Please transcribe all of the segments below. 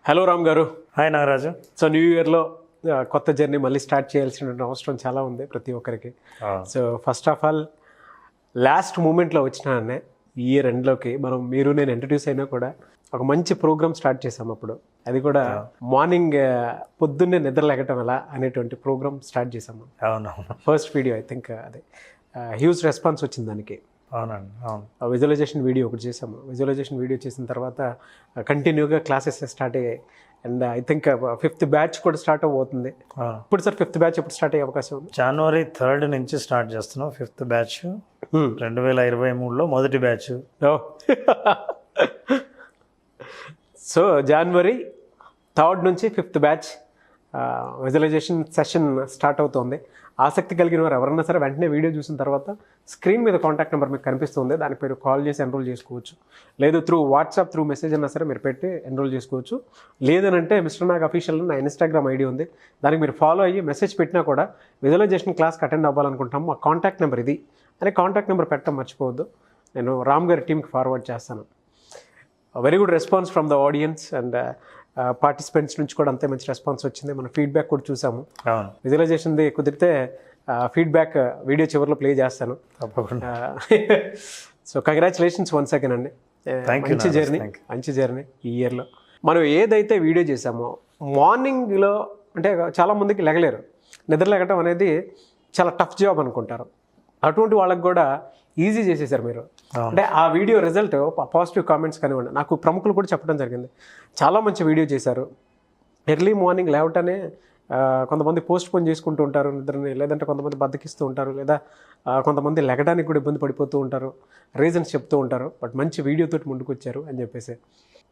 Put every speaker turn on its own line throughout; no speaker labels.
Hello Ram గారు.
Hi Nagaraju.
So new ఇయర్లో కొత్త జర్నీ మళ్ళీ స్టార్ట్ చేయాల్సిన అవసరం చాలా ఉంది ప్రతి ఒక్కరికి. So first of all last మూమెంట్లో వచ్చినానే ఈ ఇయర్ ఎండ్లోకి మీరు నేను ఇంట్రడ్యూస్ అయినా కూడా ఒక మంచి ప్రోగ్రామ్ స్టార్ట్ చేసాం. అప్పుడు అది కూడా మార్నింగ్ పొద్దున్నే నిద్ర లేగటం ఎలా అనేటువంటి ప్రోగ్రామ్ స్టార్ట్ చేసాము.
అవునవును,
ఫస్ట్ వీడియో ఐ థింక్ అదే హ్యూజ్ రెస్పాన్స్ వచ్చింది దానికి.
అవునండి, అవును.
విజువలైజేషన్ వీడియో ఒకటి చేసాము. విజువలైజేషన్ వీడియో చేసిన తర్వాత కంటిన్యూగా క్లాసెస్ స్టార్ట్ అయ్యాయి. And I think 5th batch కూడా స్టార్ట్ అవబోతుంది. ఇప్పుడు సార్ 5th బ్యాచ్ ఎప్పుడు స్టార్ట్ అయ్యే అవకాశం ఉంది?
January 3rd నుంచి స్టార్ట్ చేస్తున్నాం. 5th బ్యాచ్ 2023లో మొదటి బ్యాచ్.
సో January 3rd నుంచి 5th batch visualisation session start అవుతుంది. ఆసక్తి కలిగిన వారు ఎవరన్నా సరే వెంటనే వీడియో చూసిన తర్వాత స్క్రీన్ మీద కాంటాక్ట్ నెంబర్ మీకు కనిపిస్తుంది. దానికి మీరు కాల్ చేసి ఎన్రోల్ చేసుకోవచ్చు. లేదు త్రూ వాట్సాప్ త్రూ మెసేజ్ అన్నా సరే మీరు పెట్టి ఎన్రోల్ చేసుకోవచ్చు. లేదనంటే మిస్టర్ నాగ్ అఫీషియల్ నా ఇన్స్టాగ్రామ్ ఐడి ఉంది, దానికి మీరు ఫాలో అయ్యి మెసేజ్ పెట్టినా కూడా విజువలైజేషన్ క్లాస్కి అటెండ్ అవ్వాలనుకుంటాము, మా కాంటాక్ట్ నెంబర్ ఇది అని కాంటాక్ట్ నెంబర్ పెట్టడం మర్చిపోవద్దు. నేను రామ్ గారి టీమ్కి ఫార్వర్డ్ చేస్తాను. Very good response from the audience and participants నుంచి కూడా అంతే మంచి రెస్పాన్స్ వచ్చింది. మన ఫీడ్బ్యాక్ కూడా చూసాము. విజువలైజేషన్ది కుదిరితే ఫీడ్బ్యాక్ వీడియో చివరిలో ప్లే చేస్తాను
తప్పకుండా.
సో కంగ్రాచులేషన్స్ వన్స్ అగైన్ అండి. మంచి జర్నీ ఈ ఇయర్లో. మనం ఏదైతే వీడియో చేసామో మార్నింగ్లో అంటే చాలామందికి లెగలేరు, నిద్ర లెగటం అనేది చాలా టఫ్ జాబ్ అనుకుంటారు. అటువంటి వాళ్ళకి కూడా ఈజీ చేసేసారు మీరు. అంటే ఆ వీడియో రిజల్ట్ పాజిటివ్ కామెంట్స్ కానివ్వండి, నాకు ప్రముఖులు కూడా చెప్పడం జరిగింది, చాలా మంచి వీడియో చేశారు. ఎర్లీ మార్నింగ్ లేవటానే కొంతమంది పోస్ట్ పోన్ చేసుకుంటూ ఉంటారు నిద్రని, లేదంటే కొంతమంది బద్దకిస్తూ ఉంటారు, లేదా కొంతమంది లెగడానికి కూడా ఇబ్బంది పడిపోతూ ఉంటారు, రీజన్స్ చెప్తూ ఉంటారు. బట్ మంచి వీడియోతో ముందుకు వచ్చారు అని చెప్పేసి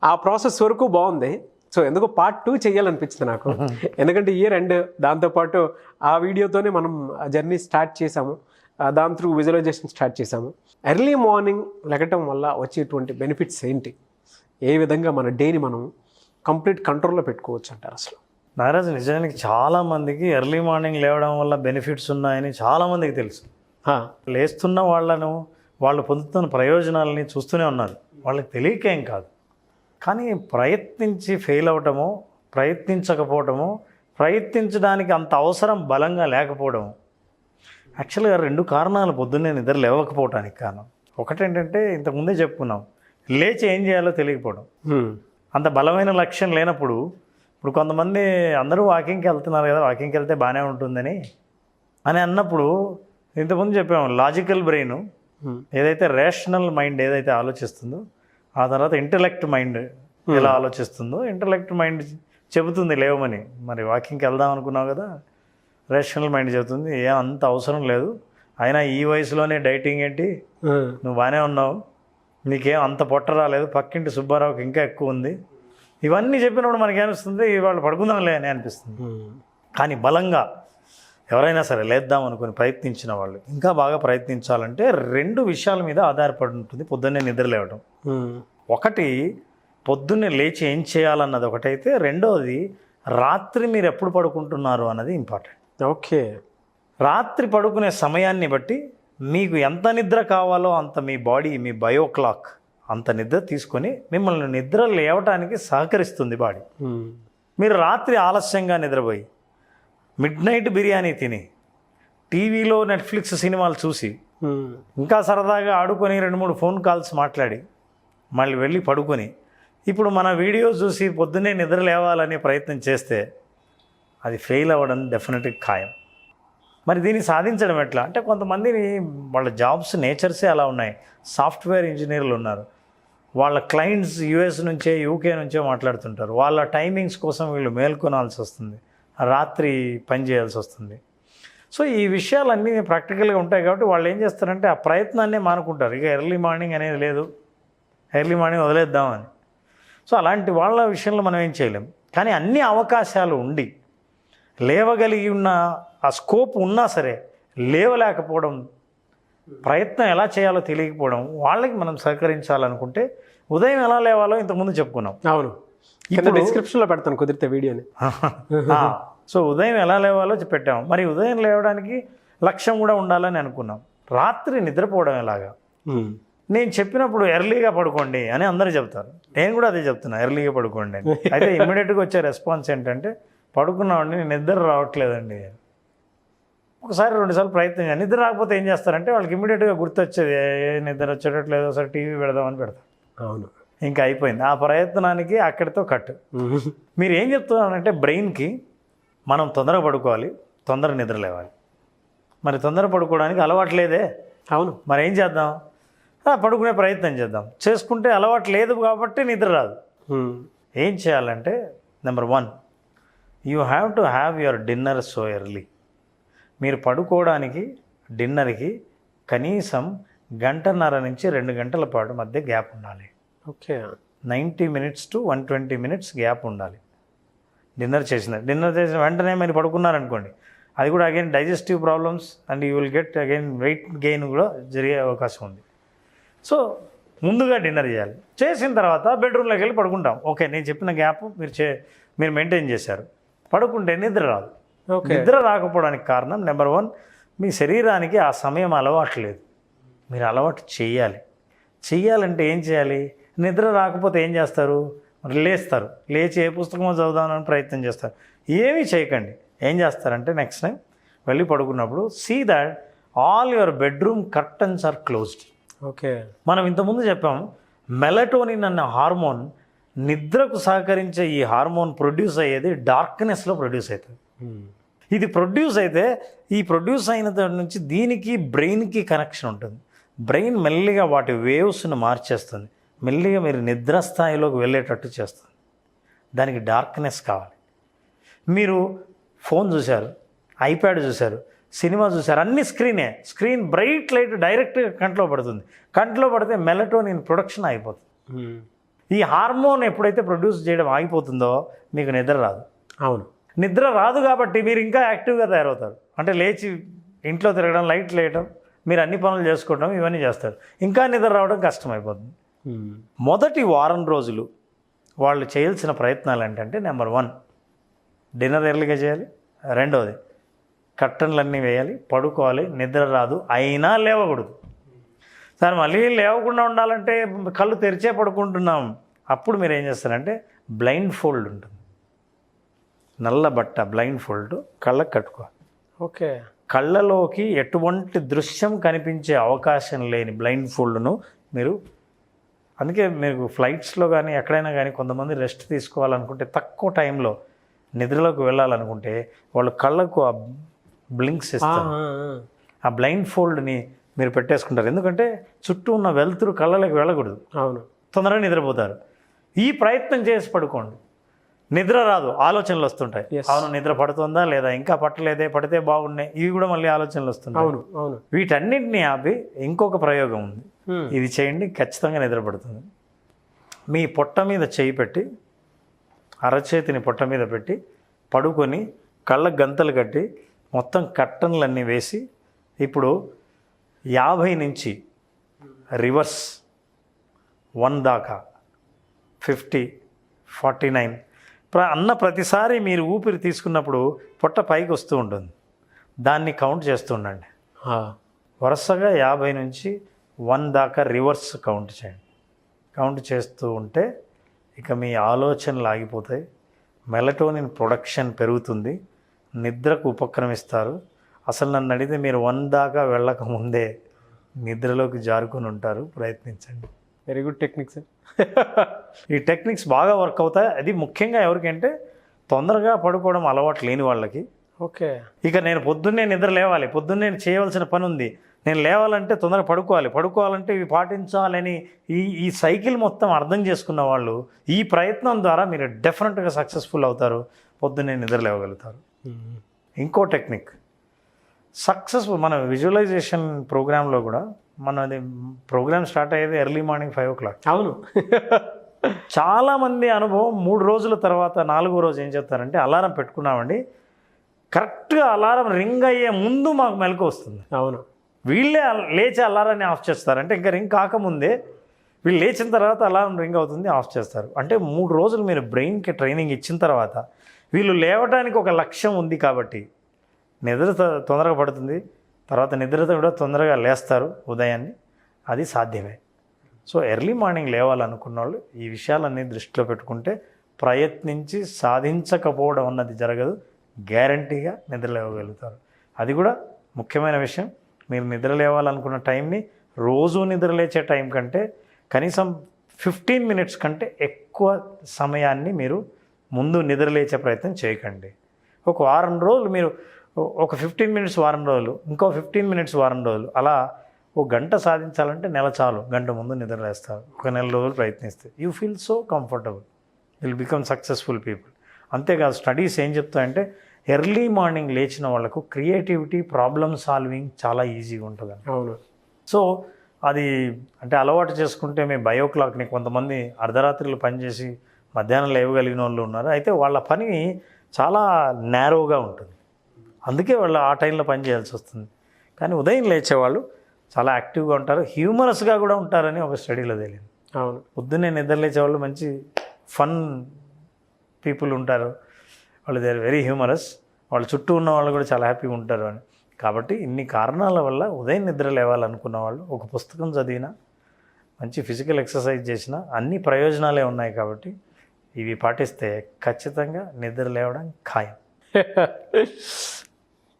ఆ ప్రాసెస్ వరకు బాగుంది. సో ఎందుకో Part 2 చేయాలనిపించింది నాకు. ఎందుకంటే ఇయర్ ఎండ్, దాంతోపాటు ఆ వీడియోతోనే మనం జర్నీ స్టార్ట్ చేసాము. దాని త్రూ విజువలైజేషన్ స్టార్ట్ చేసాము. ఎర్లీ మార్నింగ్ లెగటం వల్ల వచ్చేటువంటి బెనిఫిట్స్ ఏంటి, ఏ విధంగా మన డేని మనం కంప్లీట్ కంట్రోల్లో పెట్టుకోవచ్చు అంటారు అసలు?
నాగరాజు, నిజానికి చాలామందికి ఎర్లీ మార్నింగ్ లేవడం వల్ల బెనిఫిట్స్ ఉన్నాయని చాలామందికి తెలుసు. లేస్తున్న వాళ్ళు పొందుతున్న ప్రయోజనాలని చూస్తూనే ఉన్నారు. వాళ్ళకి తెలియకేం కాదు. కానీ ప్రయత్నించి ఫెయిల్ అవటము, ప్రయత్నించకపోవటము, ప్రయత్నించడానికి అంత అవసరం బలంగా లేకపోవడము, యాక్చువల్గా 2 కారణాలు పొద్దున్నే నిద్ర లేవకపోవటానికి కారణం. ఒకటేంటంటే ఇంతకుముందే చెప్పుకున్నాం, లేచి ఏం చేయాలో తెలియకపోవడం. అంత బలమైన లక్ష్యం లేనప్పుడు, ఇప్పుడు కొంతమంది అందరూ వాకింగ్కి వెళ్తున్నారు కదా, వాకింగ్కి వెళ్తే బాగానే ఉంటుందని అన్నప్పుడు ఇంతకుముందు చెప్పాము, లాజికల్ బ్రెయిన్ ఏదైతే రేషనల్ మైండ్ ఏదైతే ఆలోచిస్తుందో, ఆ తర్వాత ఇంటలెక్ట్ మైండ్ ఎలా ఆలోచిస్తుందో, ఇంటలెక్ట్ మైండ్ చెబుతుంది లేవమని. మరి వాకింగ్కి వెళ్దాం అనుకున్నావు కదా, రేషనల్ మైండ్ చెబుతుంది ఏం అంత అవసరం లేదు, అయినా ఈ వయసులోనే డైటింగ్ ఏంటి, నువ్వు బాగానే ఉన్నావు, నీకేం అంత పొట్ట రాలేదు, పక్కింటి సుబ్బారావుకి ఇంకా ఎక్కువ ఉంది. ఇవన్నీ చెప్పినప్పుడు మనకేమనిపిస్తుంది, వాళ్ళు పడుకుందాంలే అని అనిపిస్తుంది. కానీ బలంగా ఎవరైనా సరే లేద్దాం అనుకుని ప్రయత్నించిన వాళ్ళు ఇంకా బాగా ప్రయత్నించాలంటే 2 విషయాల మీద ఆధారపడి ఉంటుంది పొద్దున్నే నిద్ర లేవడం. ఒకటి పొద్దున్నే లేచి ఏం చేయాలన్నది ఒకటైతే, రెండోది రాత్రి మీరు ఎప్పుడు పడుకుంటున్నారు అన్నది ఇంపార్టెంట్.
ఓకే,
రాత్రి పడుకునే సమయాన్ని బట్టి మీకు ఎంత నిద్ర కావాలో అంత మీ బాడీ, మీ బయో క్లాక్ అంత నిద్ర తీసుకొని మిమ్మల్ని నిద్ర లేవటానికి సహకరిస్తుంది బాడీ. మీరు రాత్రి ఆలస్యంగా నిద్రపోయి మిడ్నైట్ బిర్యానీ తిని టీవీలో నెట్ఫ్లిక్స్ సినిమాలు చూసి ఇంకా సరదాగా ఆడుకొని 2-3 ఫోన్ కాల్స్ మాట్లాడి మళ్ళీ వెళ్ళి పడుకొని ఇప్పుడు మన వీడియో చూసి పొద్దున్నే నిద్ర లేవాలని ప్రయత్నం చేస్తే అది ఫెయిల్ అవ్వడం డెఫినెట్గా ఖాయం. మరి దీన్ని సాధించడం ఎట్లా అంటే, కొంతమందిని వాళ్ళ జాబ్స్ నేచర్సే అలా ఉన్నాయి. సాఫ్ట్వేర్ ఇంజనీర్లు ఉన్నారు, వాళ్ళ క్లయింట్స్ US నుంచే UK నుంచే మాట్లాడుతుంటారు. వాళ్ళ టైమింగ్స్ కోసం వీళ్ళు మేల్కొనాల్సి వస్తుంది, రాత్రి పని చేయాల్సి వస్తుంది. సో ఈ విషయాలన్నీ ప్రాక్టికల్గా ఉంటాయి కాబట్టి వాళ్ళు ఏం చేస్తారంటే ఆ ప్రయత్నాన్నే మానుకుంటారు. ఇక ఎర్లీ మార్నింగ్ అనేది లేదు, ఎర్లీ మార్నింగ్ వదిలేద్దామని. సో అలాంటి వాళ్ళ విషయంలో మనం ఏం చేయలేం. కానీ అన్ని అవకాశాలు ఉండి లేవగలిగి ఉన్న ఆ స్కోప్ ఉన్నా సరే లేవలేకపోవడం, ప్రయత్నం ఎలా చేయాలో తెలియకపోవడం, వాళ్ళకి మనం సహకరించాలనుకుంటే ఉదయం ఎలా లేవాలో ఇంతకుముందు చెప్పుకున్నాం.
అవును, ఇప్పుడు డిస్క్రిప్షన్లో పెడతాను కుదిరితే వీడియోని.
సో ఉదయం ఎలా లేవాలో పెట్టాము. మరి ఉదయం లేవడానికి లక్ష్యం కూడా ఉండాలని అనుకున్నాం. రాత్రి నిద్రపోవడం ఎలాగా? నేను చెప్పినప్పుడు ఎర్లీగా పడుకోండి అని అందరూ చెప్తారు. నేను కూడా అదే చెప్తున్నా, ఎర్లీగా పడుకోండి అని. అయితే ఇమ్మీడియట్గా వచ్చే రెస్పాన్స్ ఏంటంటే, పడుకున్నామండి నిద్ర రావట్లేదండి. ఒకసారి 2 సార్లు ప్రయత్నం చేయాలి. నిద్ర రాకపోతే ఏం చేస్తారంటే వాళ్ళకి ఇమ్మీడియట్గా గుర్తొచ్చేది, నిద్ర వచ్చేటట్లేదు, ఒకసారి టీవీ పెడదామని పెడతారు.
అవును,
ఇంకా అయిపోయింది ఆ ప్రయత్నానికి, అక్కడితో కట్. మీరు ఏం చెప్తున్నారంటే బ్రెయిన్కి మనం తొందరగా పడుకోవాలి, తొందర నిద్ర లేవాలి. మరి తొందర పడుకోవడానికి అలవాటు లేదే.
అవును,
మరి ఏం చేద్దాం? పడుకునే ప్రయత్నం చేద్దాం. చేసుకుంటే అలవాటు లేదు కాబట్టి నిద్ర రాదు. ఏం చేయాలంటే, number 1, you have to have your dinner so early. మీరు పడుకోవడానికి డిన్నర్కి కనీసం 1.5 నుంచి 2 గంటల పాటు మధ్య గ్యాప్ ఉండాలి.
Okay,
90 minutes to 120 minutes gap ఉండాలి. డిన్నర్ చేసిన వెంటనే మీరు పడుకున్నారనుకోండి, అది కూడా again digestive problems and you will get again weight gain కూడా జరిగే అవకాశం ఉంది. సో ముందుగా డిన్నర్ చేయాలి. చేసిన తర్వాత బెడ్రూమ్లోకి వెళ్ళి పడుకుంటాం. ఓకే, నేను చెప్పిన గ్యాప్ మీరు మెయింటైన్ చేశారు. పడుకుంటే నిద్ర రాదు. నిద్ర రాకపోవడానికి కారణం నెంబర్ 1, మీ శరీరానికి ఆ సమయం అలవాటు లేదు. మీరు అలవాటు చెయ్యాలంటే ఏం చేయాలి? నిద్ర రాకపోతే ఏం చేస్తారు? లేస్తారు, లేచి ఏ పుస్తకమో చదువుదామని ప్రయత్నం చేస్తారు. ఏమీ చేయకండి. ఏం చేస్తారంటే నెక్స్ట్ టైం వెళ్ళి పడుకున్నప్పుడు see that all your bedroom curtains are closed.
Okay,
మనం ఇంతకుముందు చెప్పాం, మెలటోనిన్ అన్న హార్మోన్, నిద్రకు సహకరించే ఈ హార్మోన్ ప్రొడ్యూస్ అయ్యేది డార్క్నెస్లో ప్రొడ్యూస్ అవుతుంది. ఇది ప్రొడ్యూస్ అయితే ఈ ప్రొడ్యూస్ అయిన దాని నుంచి దీనికి బ్రెయిన్కి కనెక్షన్ ఉంటుంది. బ్రెయిన్ మెల్లిగా వాటి వేవ్స్ను మార్చేస్తుంది, మెల్లిగా మీరు నిద్ర స్థాయిలోకి వెళ్ళేటట్టు చేస్తుంది. దానికి డార్క్నెస్ కావాలి. మీరు ఫోన్ చూశారు, ఐప్యాడ్ చూశారు, సినిమా చూశారు, అన్ని స్క్రీన్ బ్రైట్ లైట్ డైరెక్ట్గా కంట్లో పడుతుంది. కంట్లో పడితే మెలటోనిన్ ప్రొడక్షన్ అయిపోతుంది. ఈ హార్మోన్ ఎప్పుడైతే ప్రొడ్యూస్ చేయడం ఆగిపోతుందో మీకు నిద్ర రాదు.
అవును,
నిద్ర రాదు కాబట్టి మీరు ఇంకా యాక్టివ్గా తయారవుతారు. అంటే లేచి ఇంట్లో తిరగడం, లైట్ లేయడం, మీరు అన్ని పనులు చేసుకోవడం, ఇవన్నీ చేస్తారు. ఇంకా నిద్ర రావడం కష్టమైపోతుంది. మొదటి వారం రోజులు వాళ్ళు చేయాల్సిన ప్రయత్నాలు ఏంటంటే, నెంబర్ 1, డిన్నర్ ఎర్లీగా చేయాలి. 2వది, కర్టన్లన్నీ వేయాలి, పడుకోవాలి. నిద్ర రాదు, అయినా లేవకూడదు. సార్ మళ్ళీ లేవకుండా ఉండాలంటే కళ్ళు తెరిచే పడుకుంటున్నాం. అప్పుడు మీరు ఏం చేస్తారంటే, బ్లైండ్ ఫోల్డ్ ఉంటుంది, నల్ల బట్ట బ్లైండ్ ఫోల్డ్ కళ్ళకు కట్టుకోవాలి.
ఓకే,
కళ్ళలోకి ఎటువంటి దృశ్యం కనిపించే అవకాశం లేని బ్లైండ్ ఫోల్డ్ను మీరు, అందుకే మీకు ఫ్లైట్స్లో కానీ ఎక్కడైనా కానీ కొంతమంది రెస్ట్ తీసుకోవాలనుకుంటే, తక్కువ టైంలో నిద్రలోకి వెళ్ళాలనుకుంటే వాళ్ళు కళ్ళకు ఆ బ్లింక్స్ ఇస్తారు. ఆ బ్లైండ్ ఫోల్డ్ని మీరు పెట్టేసుకుంటారు. ఎందుకంటే చుట్టూ ఉన్న వెలుతురు కళ్ళలోకి వెళ్ళకూడదు.
అవును,
తొందరగా నిద్రపోతారు. ఈ ప్రయత్నం చేసి పడుకోండి. నిద్ర రాదు, ఆలోచనలు వస్తుంటాయి. అవును, నిద్ర పడుతుందా లేదా, ఇంకా పట్టలేదే, పడితే బాగున్నాయి, ఇవి కూడా మళ్ళీ ఆలోచనలు వస్తుంటాయి.
అవును, అవును.
వీటన్నిటిని ఆపి ఇంకొక ప్రయోగం ఉంది. ఇది చేయండి, ఖచ్చితంగా నిద్ర పడుతుంది. మీ పొట్ట మీద చేయి పెట్టి, అరచేతిని పొట్ట మీద పెట్టి పడుకొని, కళ్ళకు గంతలు కట్టి, మొత్తం కర్టన్లన్నీ వేసి, ఇప్పుడు 50 నుంచి రివర్స్ 1 దాకా 50, 49 అన్న ప్రతిసారి మీరు ఊపిరి తీసుకున్నప్పుడు పొట్ట పైకి వస్తూ ఉంటుంది. దాన్ని కౌంట్ చేస్తూ ఉండండి. వరుసగా 50 నుంచి 1 దాకా రివర్స్ కౌంట్ చేయండి. కౌంట్ చేస్తూ ఉంటే ఇక మీ ఆలోచనలు ఆగిపోతాయి, మెలటోనిన్ ప్రొడక్షన్ పెరుగుతుంది, నిద్రకు ఉపక్రమిస్తారు. అసలు నన్ను అడిగితే మీరు 1 దాకా వెళ్ళకముందే నిద్రలోకి జారుకొని ఉంటారు. ప్రయత్నించండి.
Very good technique sir.
ఈ టెక్నిక్స్ బాగా వర్క్ అవుతాయి. అది ముఖ్యంగా ఎవరికంటే తొందరగా పడుకోవడం అలవాటు లేని వాళ్ళకి.
ఓకే,
ఇక నేను పొద్దున్నే నిద్ర లేవాలి, పొద్దున్నే చేయవలసిన పని ఉంది, నేను లేవాలంటే తొందరగా పడుకోవాలంటే ఇవి పాటించాలని ఈ సైకిల్ మొత్తం అర్థం చేసుకున్న వాళ్ళు ఈ ప్రయత్నం ద్వారా మీరు డెఫినెట్గా సక్సెస్ఫుల్ అవుతారు, పొద్దున్నే నిద్ర లేవగలుగుతారు. ఇంకో టెక్నిక్ సక్సెస్ఫుల్, మన విజువలైజేషన్ ప్రోగ్రాంలో కూడా మనది ప్రోగ్రామ్ స్టార్ట్ అయ్యేది ఎర్లీ మార్నింగ్ 5 o'clock.
అవును.
చాలామంది అనుభవం 3 రోజుల తర్వాత 4వ రోజు ఏం చెప్తారంటే, అలారం పెట్టుకున్నామండి, కరెక్ట్గా అలారం రింగ్ అయ్యే ముందు మాకు మెలకు వస్తుంది.
అవును,
వీళ్ళే లేచి అలారాన్ని ఆఫ్ చేస్తారు. అంటే ఇంకా రింగ్ కాకముందే వీళ్ళు లేచిన తర్వాత అలారం రింగ్ అవుతుంది, ఆఫ్ చేస్తారు. అంటే 3 రోజులు మీరు బ్రెయిన్కి ట్రైనింగ్ ఇచ్చిన తర్వాత వీళ్ళు లేవడానికి ఒక లక్ష్యం ఉంది కాబట్టి నిద్ర తొందరగా పడుతుంది, తర్వాత నిద్రతో కూడా తొందరగా లేస్తారు ఉదయాన్ని. అది సాధ్యమే. సో ఎర్లీ మార్నింగ్ లేవాలనుకున్న వాళ్ళు ఈ విషయాలన్నీ దృష్టిలో పెట్టుకుంటే ప్రయత్నించి సాధించకపోవడం అన్నది జరగదు, గ్యారంటీగా నిద్ర లేవగలుగుతారు. అది కూడా ముఖ్యమైన విషయం. మీరు నిద్ర లేవాలనుకున్న టైంని రోజు నిద్ర లేచే టైం కంటే కనీసం 15 మినిట్స్ కంటే ఎక్కువ సమయాన్ని మీరు ముందు నిద్ర లేచే ప్రయత్నం చేయకండి. ఒక వారం రోజులు మీరు ఒక 15 మినిట్స్ వారం రోజులు, ఇంకో 15 మినిట్స్ వారం రోజులు, అలా ఒక గంట సాధించాలంటే నెల చాలు. గంట ముందు నిద్ర లేస్తారు. ఒక నెల రోజులు ప్రయత్నిస్తే you feel so comfortable, will become successful people. అంతేకాదు స్టడీస్ ఏం చెప్తాయంటే ఎర్లీ మార్నింగ్ లేచిన వాళ్ళకు క్రియేటివిటీ, ప్రాబ్లమ్ సాల్వింగ్ చాలా ఈజీగా ఉంటుంది.
అవును.
సో అది అంటే అలవాటు చేసుకుంటే మీ బయో క్లాక్ని, కొంతమంది అర్ధరాత్రులు పనిచేసి మధ్యాహ్నం లేవగలిగిన వాళ్ళు ఉన్నారు. అయితే వాళ్ళ పని చాలా నేరోగా ఉంటుంది, అందుకే వాళ్ళు ఆ టైంలో పని చేయాల్సి వస్తుంది. కానీ ఉదయం లేచేవాళ్ళు చాలా యాక్టివ్గా ఉంటారు, హ్యూమరస్గా కూడా ఉంటారని ఒక స్టడీలో తెలియదు.
అవును.
పొద్దున్నే నిద్ర లేచేవాళ్ళు మంచి ఫన్ పీపుల్ ఉంటారు, వాళ్ళు దే ఆర్ వెరీ హ్యూమరస్, వాళ్ళ చుట్టూ ఉన్న వాళ్ళు కూడా చాలా హ్యాపీగా ఉంటారు అని. కాబట్టి ఇన్ని కారణాల వల్ల ఉదయం నిద్ర లేవాలనుకున్న వాళ్ళు ఒక పుస్తకం చదివినా, మంచి ఫిజికల్ ఎక్సర్సైజ్ చేసినా అన్ని ప్రయోజనాలే ఉన్నాయి. కాబట్టి ఇవి పాటిస్తే ఖచ్చితంగా నిద్ర లేవడం ఖాయం.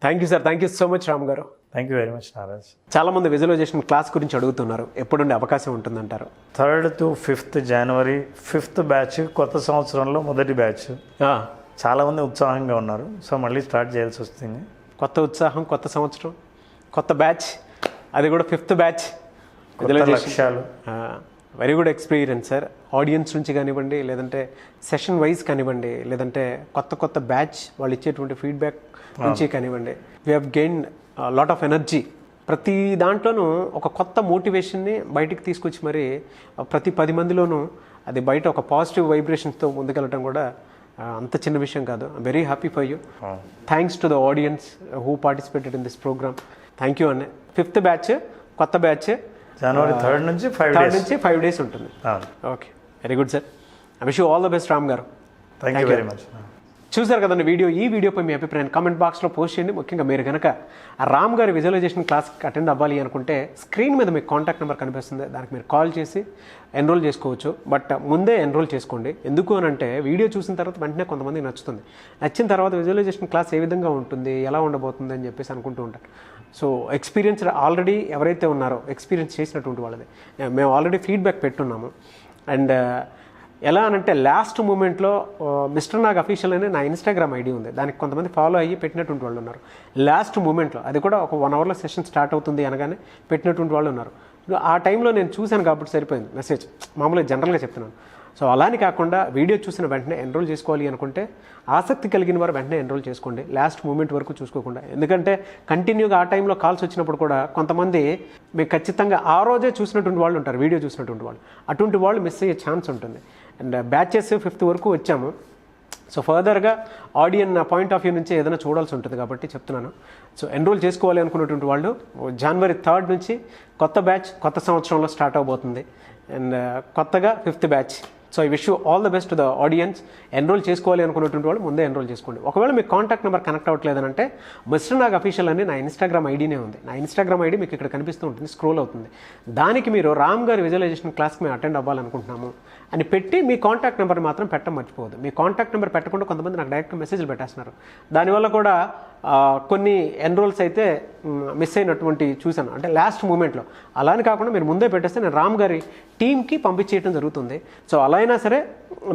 Thank you sir, thank you so much Ram garu.
Thank you very much Naraj.
చాలామంది విజువలైజేషన్ క్లాస్ గురించి అడుగుతున్నారు, ఎప్పుడుండే అవకాశం ఉంటుందంటారు?
3rd to 5th January 5th batch, కొత్త సంవత్సరంలో మొదటి బ్యాచ్. చాలామంది ఉత్సాహంగా ఉన్నారు. సో మళ్ళీ స్టార్ట్ చేయాల్సి వస్తుంది.
కొత్త ఉత్సాహం, కొత్త సంవత్సరం, కొత్త బ్యాచ్, అది కూడా 5th బ్యాచ్.
లక్ష్యాలు.
Very good experience sir. Audience నుంచి కానివ్వండి, లేదంటే సెషన్ వైజ్ కానివ్వండి, లేదంటే కొత్త బ్యాచ్ వాళ్ళు ఇచ్చేటువంటి ఫీడ్బ్యాక్ నుంచి కానివ్వండి, we have gain lot of energy. ప్రతి దాంట్లోనూ ఒక కొత్త మోటివేషన్ని బయటికి తీసుకొచ్చి మరి ప్రతి 10 మందిలోనూ అది బయట ఒక పాజిటివ్ వైబ్రేషన్స్తో ముందుకెళ్ళటం కూడా అంత చిన్న విషయం కాదు. I'm very happy for you. Thanks to the audience who participated in this program. Thank you అన్న. 5th బ్యాచ్, కొత్త బ్యాచ్,
జనవరి 3rd నుంచి
5 days ఉంటుంది. Okay, very good sir. I wish you all the best Ram garu.
Thank you very much.
చూసారు కదండి video. ఈ వీడియోపై మీ అభిప్రాయాన్ని comment బాక్స్లో పోస్ట్ చేయండి. ముఖ్యంగా మీరు కనుక రామ్ గారి విజువలైజేషన్ క్లాస్కి అటెండ్ అవ్వాలి అనుకుంటే స్క్రీన్ మీద మీకు కాంటాక్ట్ నెంబర్ కనిపిస్తుంది, దానికి మీరు కాల్ చేసి ఎన్రోల్ చేసుకోవచ్చు. బట్ ముందే ఎన్రోల్ చేసుకోండి. ఎందుకు అని అంటే వీడియో చూసిన తర్వాత వెంటనే కొంతమందికి నచ్చుతుంది, నచ్చిన తర్వాత విజువలైజేషన్ క్లాస్ ఏ విధంగా ఉంటుంది, ఎలా ఉండబోతుంది అని చెప్పేసి అనుకుంటూ ఉంటారు. సో ఎక్స్పీరియన్స్ ఆల్రెడీ ఎవరైతే ఉన్నారో ఎక్స్పీరియన్స్ చేసినటువంటి వాళ్ళది మేము ఆల్రెడీ ఫీడ్బ్యాక్ పెట్టున్నాము. అండ్ ఎలా అనంటే లాస్ట్ మూమెంట్లో మిస్టర్ నాగ్ అఫీషియల్ అనే నా ఇన్స్టాగ్రామ్ ఐడి ఉంది, దానికి కొంతమంది ఫాలో అయ్యి పెట్టినటువంటి వాళ్ళు ఉన్నారు. లాస్ట్ మూమెంట్లో అది కూడా ఒక 1 hourలో సెషన్ స్టార్ట్ అవుతుంది అనగానే పెట్టినటువంటి వాళ్ళు ఉన్నారు. ఆ టైంలో నేను చూశాను కాబట్టి సరిపోయింది మెసేజ్, మామూలుగా జనరల్గా చెప్తున్నాను. సో అలాని కాకుండా వీడియో చూసిన వెంటనే ఎన్రోల్ చేసుకోవాలి అనుకుంటే ఆసక్తి కలిగిన వారు వెంటనే ఎన్రోల్ చేసుకోండి, లాస్ట్ మూమెంట్ వరకు చూసుకోకుండా. ఎందుకంటే కంటిన్యూగా ఆ టైంలో కాల్స్ వచ్చినప్పుడు కూడా కొంతమంది మీకు ఖచ్చితంగా ఆ రోజే చూసినటువంటి వాళ్ళు ఉంటారు, వీడియో చూసినటువంటి వాళ్ళు, అటువంటి వాళ్ళు మిస్ అయ్యే ఛాన్స్ ఉంటుంది. అండ్ బ్యాచెస్ 5th వరకు వచ్చాము. సో ఫర్దర్గా ఆడియన్ పాయింట్ ఆఫ్ వ్యూ నుంచి ఏదైనా చూడాల్సి ఉంటుంది కాబట్టి చెప్తున్నాను. సో ఎన్రోల్ చేసుకోవాలి అనుకున్నటువంటి వాళ్ళు జనవరి 3rd నుంచి కొత్త బ్యాచ్ కొత్త సంవత్సరంలో స్టార్ట్ అవబోతుంది. అండ్ కొత్తగా 5th batch. So I wish you all the best to the audience. Enrol చేసుకోవాలి అనుకున్నటువంటి వాళ్ళు ముందే ఎన్రోల్ చేసుకోండి. ఒకవేళ మీకు కాంటాక్ట్ నెంబర్ కనెక్ట్ అవ్వట్లేదనంటే మిస్టర్ నాగ్ అఫీషియల్ అని నా ఇన్స్టాగ్రామ్ ఐడీనే ఉంది. నా ఇన్స్టాగ్రామ్ ఐడి మీకు ఇక్కడ కనిపిస్తూ ఉంటుంది, స్క్రోల్ అవుతుంది. దానికి మీరు రామ్ గారి విజువలైజేషన్ క్లాస్కి మేము అటెండ్ అవ్వాలనుకుంటున్నాము అని పెట్టి మీ కాంటాక్ట్ నెంబర్ మాత్రం పెట్టడం మర్చిపోవద్దు. మీ కాంటాక్ట్ నెంబర్ పెట్టకుండా కొంతమంది నాకు డైరెక్ట్ మెసేజ్లు పెట్టేస్తున్నారు. దానివల్ల కూడా కొన్ని ఎన్రోల్స్ అయితే మిస్ అయినటువంటి చూశాను, అంటే లాస్ట్ మూమెంట్లో. అలా అని కాకుండా మీరు ముందే పెట్టేస్తే నేను రామ్ గారి టీమ్కి పంపించేయడం జరుగుతుంది. సో అలా అయినా సరే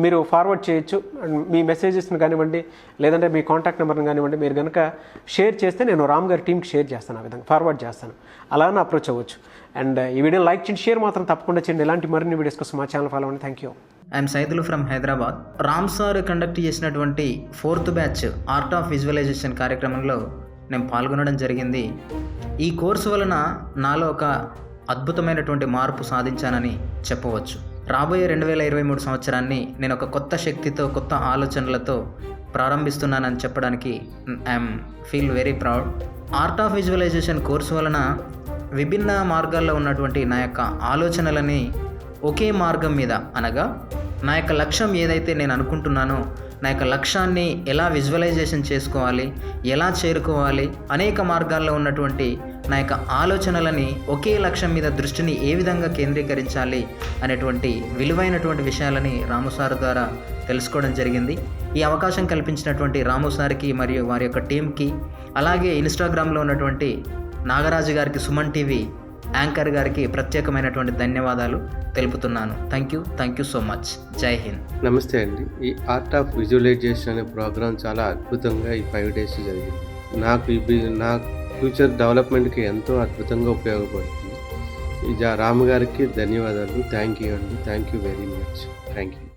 మీరు ఫార్వర్డ్ చేయొచ్చు. మీ మెసేజెస్ని కానివ్వండి, లేదంటే మీ కాంటాక్ట్ నెంబర్ని కానివ్వండి, మీరు కనుక షేర్ చేస్తే నేను రామ్ గారి టీమ్కి షేర్ చేస్తాను, ఆ విధంగా ఫార్వర్డ్ చేస్తాను. అలానే అప్రోచ్ అవ్వచ్చు. అండ్ ఈ వీడియో లైక్ చేయండి, షేర్ మాత్రం తప్పకుండా చేయండి. ఇలాంటి మరిన్ని వీడియోస్ కోసం మా ఛానల్ ఫాలో అవ్వండి. Thank you.
I'm Saidulu from Hyderabad. Ram sir conduct చేసినటువంటి 4th batch art of visualisation కార్యక్రమంలో నేను పాల్గొనడం జరిగింది. ఈ కోర్సు వలన నాలో ఒక అద్భుతమైనటువంటి మార్పు సాధించానని చెప్పవచ్చు. రాబోయే 2023 సంవత్సరాన్ని నేను ఒక కొత్త శక్తితో, కొత్త ఆలోచనలతో ప్రారంభిస్తున్నానని చెప్పడానికి I'm feel very proud. Art of visualization course వలన విభిన్న మార్గాల్లో ఉన్నటువంటి నా యొక్క ఆలోచనలని ఒకే మార్గం మీద, అనగా నా యొక్క లక్ష్యం ఏదైతే నేను అనుకుంటున్నానో నా యొక్క లక్ష్యాన్ని ఎలా విజువలైజేషన్ చేసుకోవాలి, ఎలా చేరుకోవాలి, అనేక మార్గాల్లో ఉన్నటువంటి నా యొక్క ఆలోచనలని ఒకే లక్ష్యం మీద దృష్టిని ఏ విధంగా కేంద్రీకరించాలి అనేటువంటి విలువైనటువంటి విషయాలని రాము సార్ ద్వారా తెలుసుకోవడం జరిగింది. ఈ అవకాశం కల్పించినటువంటి రాము సార్కి మరియు వారి యొక్క టీంకి, అలాగే ఇన్స్టాగ్రామ్లో ఉన్నటువంటి నాగరాజు గారికి, సుమన్ టీవీ యాంకర్ గారికి ప్రత్యేకమైనటువంటి ధన్యవాదాలు తెలుపుతున్నాను. Thank you so much. జై హింద్.
నమస్తే అండి. ఈ ఆర్ట్ ఆఫ్ విజువలైజేషన్ అనే ప్రోగ్రాం చాలా అద్భుతంగా ఈ 5 days జరిగింది. నా ఫ్యూచర్ డెవలప్మెంట్కి ఎంతో అద్భుతంగా ఉపయోగపడుతుంది. రాము గారికి ధన్యవాదాలు. థ్యాంక్ యూ అండి. Thank you very much. Thank you.